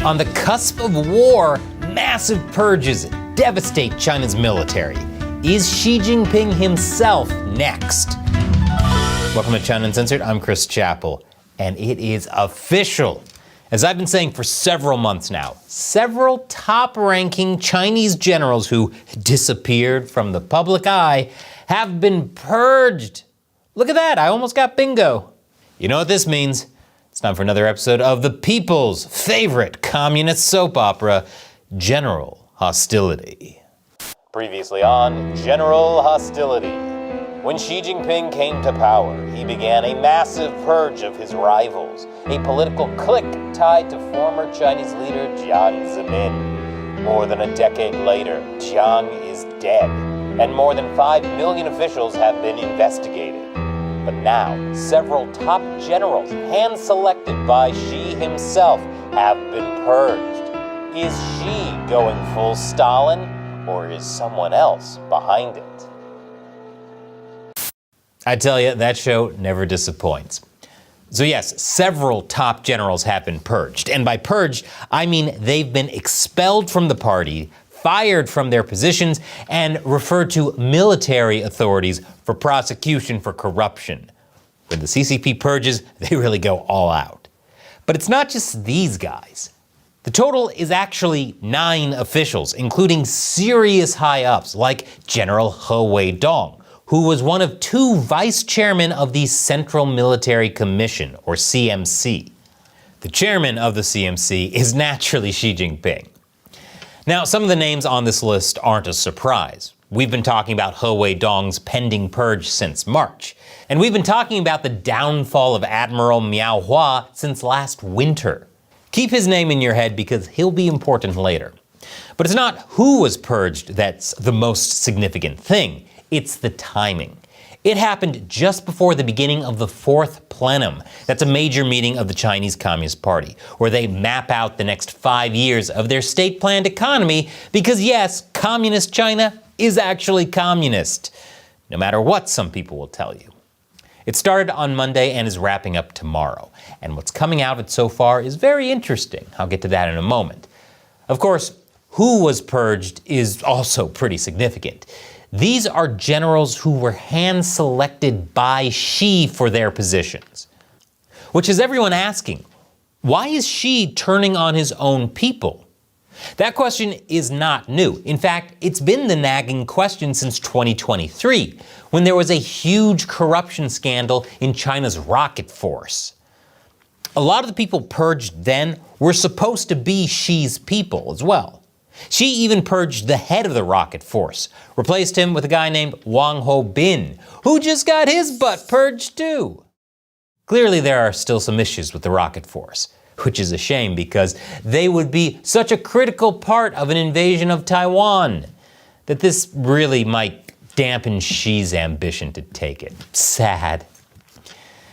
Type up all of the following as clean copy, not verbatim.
On the cusp of war, massive purges devastate China's military. Is Xi Jinping himself next? Welcome to China Uncensored. I'm Chris Chappell, and it is official. As I've been saying for several months now, several top-ranking Chinese generals who disappeared from the public eye have been purged. Look at that, I almost got bingo. You know what this means? It's time for another episode of the people's favorite communist soap opera, General Hostility. Previously on General Hostility. When Xi Jinping came to power, he began a massive purge of his rivals, a political clique tied to former Chinese leader Jiang Zemin. More than a decade later, Jiang is dead, and more than 5 million officials have been investigated. But now, several top generals, hand-selected by Xi himself, have been purged. Is Xi going full Stalin, or is someone else behind it? I tell you, that show never disappoints. So yes, several top generals have been purged. And by purged, I mean they've been expelled from the party, fired from their positions, and referred to military authorities for prosecution for corruption. When the CCP purges, they really go all out. But it's not just these guys. The total is actually 9 officials, including serious high-ups like General He Weidong, who was one of 2 vice chairmen of the Central Military Commission, or CMC. The chairman of the CMC is naturally Xi Jinping. Now, some of the names on this list aren't a surprise. We've been talking about He Weidong's pending purge since March. And we've been talking about the downfall of Admiral Miao Hua since last winter. Keep his name in your head because he'll be important later. But it's not who was purged that's the most significant thing. It's the timing. It happened just before the beginning of the 4th plenum. That's a major meeting of the Chinese Communist Party, where they map out the next 5 years of their state-planned economy because yes, communist China is actually communist, no matter what some people will tell you. It started on Monday and is wrapping up tomorrow. And what's coming out of it so far is very interesting. I'll get to that in a moment. Of course, who was purged is also pretty significant. These are generals who were hand-selected by Xi for their positions. Which has everyone asking, why is Xi turning on his own people? That question is not new. In fact, it's been the nagging question since 2023, when there was a huge corruption scandal in China's rocket force. A lot of the people purged then were supposed to be Xi's people as well. Xi even purged the head of the rocket force, replaced him with a guy named Wang Hobin, who just got his butt purged too. Clearly there are still some issues with the rocket force, which is a shame because they would be such a critical part of an invasion of Taiwan that this really might dampen Xi's ambition to take it. Sad.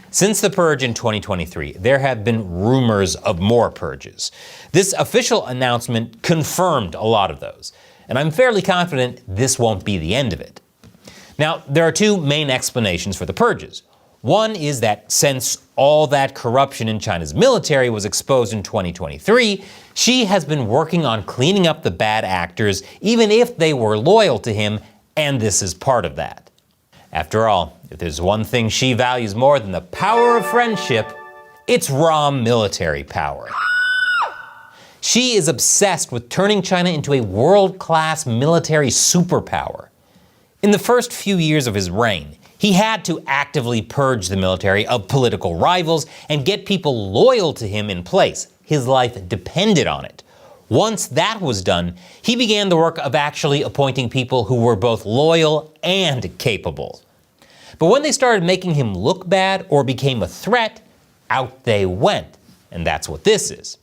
Since the purge in 2023, there have been rumors of more purges. This official announcement confirmed a lot of those, and I'm fairly confident this won't be the end of it. Now, there are 2 main explanations for the purges. One is that since all that corruption in China's military was exposed in 2023, Xi has been working on cleaning up the bad actors, even if they were loyal to him, and this is part of that. After all, if there's one thing Xi values more than the power of friendship, it's raw military power. Xi is obsessed with turning China into a world-class military superpower. In the first few years of his reign, he had to actively purge the military of political rivals and get people loyal to him in place. His life depended on it. Once that was done, he began the work of actually appointing people who were both loyal and capable. But when they started making him look bad or became a threat, out they went. And that's what this is.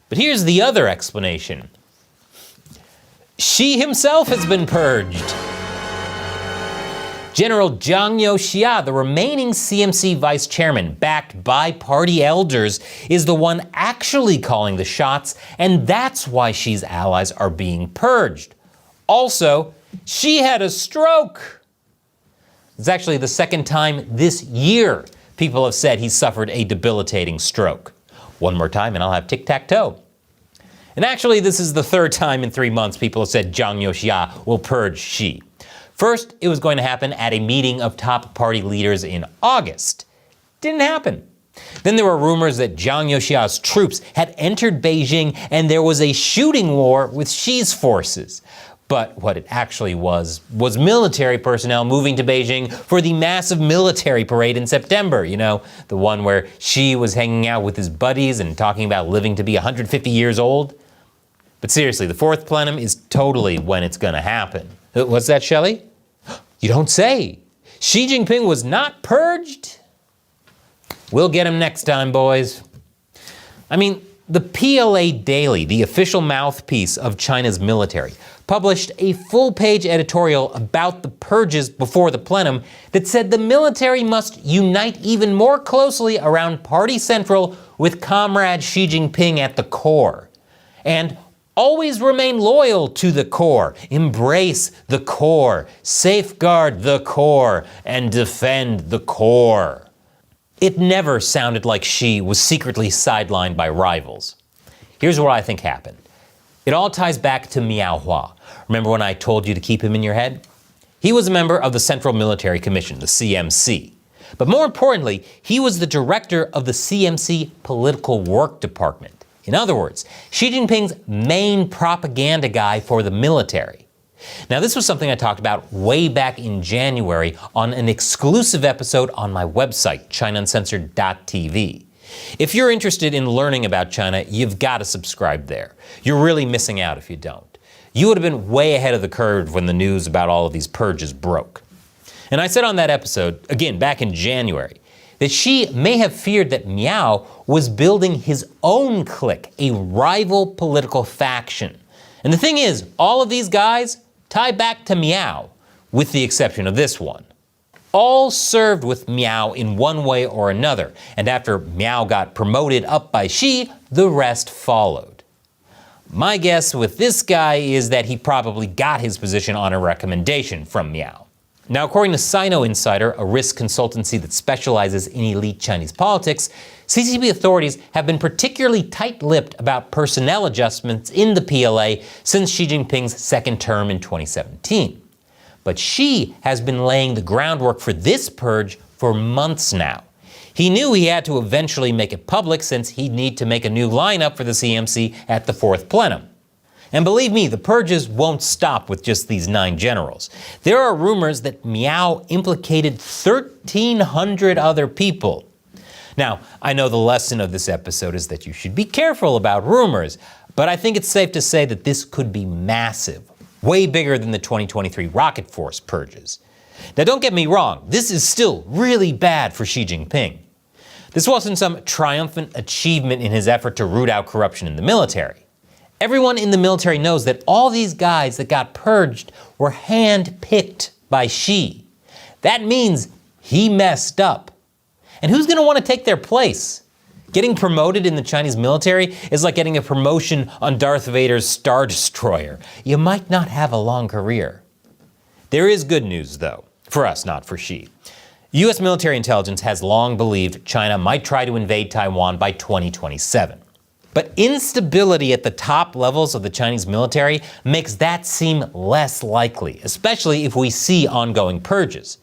But here's the other explanation. Xi himself has been purged. General Zhang Youxia, the remaining CMC vice chairman, backed by party elders, is the one actually calling the shots, and that's why Xi's allies are being purged. Also, Xi had a stroke. It's actually the 2nd time this year people have said he suffered a debilitating stroke. One more time and I'll have tic-tac-toe. And actually, this is the third time in 3 months people have said Zhang Youxia will purge Xi. First, it was going to happen at a meeting of top party leaders in August. Didn't happen. Then there were rumors that Zhang Youxia's troops had entered Beijing and there was a shooting war with Xi's forces. But what it actually was military personnel moving to Beijing for the massive military parade in September. You know, the one where Xi was hanging out with his buddies and talking about living to be 150 years old. But seriously, the fourth plenum is totally when it's gonna happen. What's that, Shelley? You don't say. Xi Jinping was not purged? We'll get him next time, boys. I mean, the PLA Daily, the official mouthpiece of China's military, published a full-page editorial about the purges before the plenum that said the military must unite even more closely around Party Central with Comrade Xi Jinping at the core. And always remain loyal to the core, embrace the core, safeguard the core, and defend the core. It never sounded like Xi was secretly sidelined by rivals. Here's what I think happened. It all ties back to Miao Hua. Remember when I told you to keep him in your head? He was a member of the Central Military Commission, the CMC. But more importantly, he was the director of the CMC Political Work Department. In other words, Xi Jinping's main propaganda guy for the military. Now, this was something I talked about way back in January on an exclusive episode on my website, ChinaUncensored.tv. If you're interested in learning about China, you've got to subscribe there. You're really missing out if you don't. You would have been way ahead of the curve when the news about all of these purges broke. And I said on that episode, again back in January, that Xi may have feared that Miao was building his own clique, a rival political faction. And the thing is, all of these guys tie back to Miao, with the exception of this one. All served with Miao in one way or another, and after Miao got promoted up by Xi, the rest followed. My guess with this guy is that he probably got his position on a recommendation from Miao. Now, according to Sino Insider, a risk consultancy that specializes in elite Chinese politics, CCP authorities have been particularly tight-lipped about personnel adjustments in the PLA since Xi Jinping's second term in 2017. But Xi has been laying the groundwork for this purge for months now. He knew he had to eventually make it public since he'd need to make a new lineup for the CMC at the fourth plenum. And believe me, the purges won't stop with just these 9 generals. There are rumors that Miao implicated 1,300 other people. Now, I know the lesson of this episode is that you should be careful about rumors, but I think it's safe to say that this could be massive, way bigger than the 2023 Rocket Force purges. Now, don't get me wrong, this is still really bad for Xi Jinping. This wasn't some triumphant achievement in his effort to root out corruption in the military. Everyone in the military knows that all these guys that got purged were hand-picked by Xi. That means he messed up. And who's going to want to take their place? Getting promoted in the Chinese military is like getting a promotion on Darth Vader's Star Destroyer. You might not have a long career. There is good news, though, for us, not for Xi. U.S. military intelligence has long believed China might try to invade Taiwan by 2027. But instability at the top levels of the Chinese military makes that seem less likely, especially if we see ongoing purges.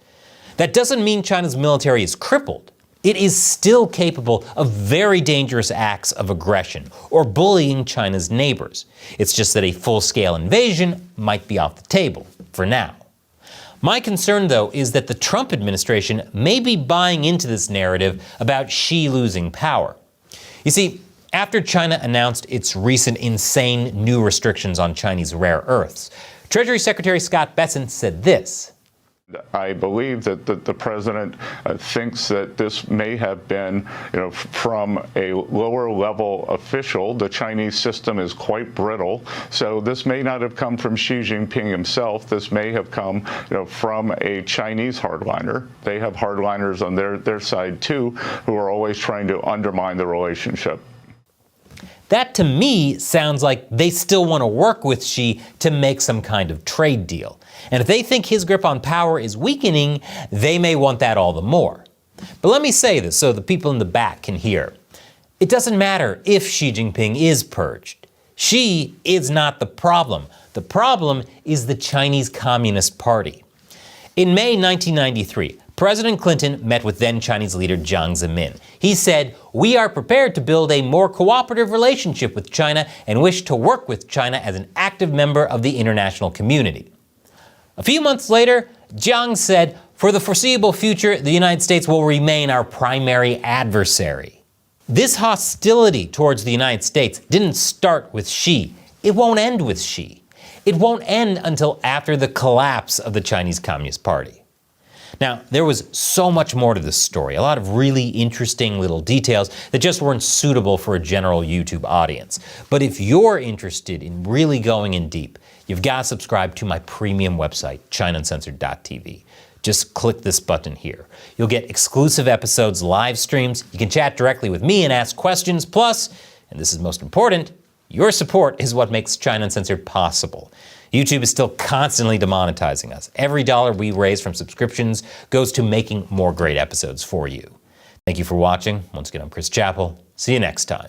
That doesn't mean China's military is crippled. It is still capable of very dangerous acts of aggression or bullying China's neighbors. It's just that a full-scale invasion might be off the table for now. My concern, though, is that the Trump administration may be buying into this narrative about Xi losing power. You see, after China announced its recent insane new restrictions on Chinese rare earths, Treasury Secretary Scott Bessent said this. I believe that the president thinks that this may have been, from a lower level official. The Chinese system is quite brittle, so this may not have come from Xi Jinping himself. This may have come, from a Chinese hardliner. They have hardliners on their side too, who are always trying to undermine the relationship. That to me sounds like they still want to work with Xi to make some kind of trade deal. And if they think his grip on power is weakening, they may want that all the more. But let me say this so the people in the back can hear. It doesn't matter if Xi Jinping is purged. Xi is not the problem. The problem is the Chinese Communist Party. In May 1993, President Clinton met with then Chinese leader Jiang Zemin. He said, "We are prepared to build a more cooperative relationship with China and wish to work with China as an active member of the international community." A few months later, Jiang said, "For the foreseeable future, the United States will remain our primary adversary." This hostility towards the United States didn't start with Xi. It won't end with Xi. It won't end until after the collapse of the Chinese Communist Party. Now, there was so much more to this story, a lot of really interesting little details that just weren't suitable for a general YouTube audience. But if you're interested in really going in deep, you've got to subscribe to my premium website, ChinaUncensored.tv. Just click this button here. You'll get exclusive episodes, live streams, you can chat directly with me and ask questions, plus, and this is most important, your support is what makes China Uncensored possible. YouTube is still constantly demonetizing us. Every dollar we raise from subscriptions goes to making more great episodes for you. Thank you for watching. Once again, I'm Chris Chappell. See you next time.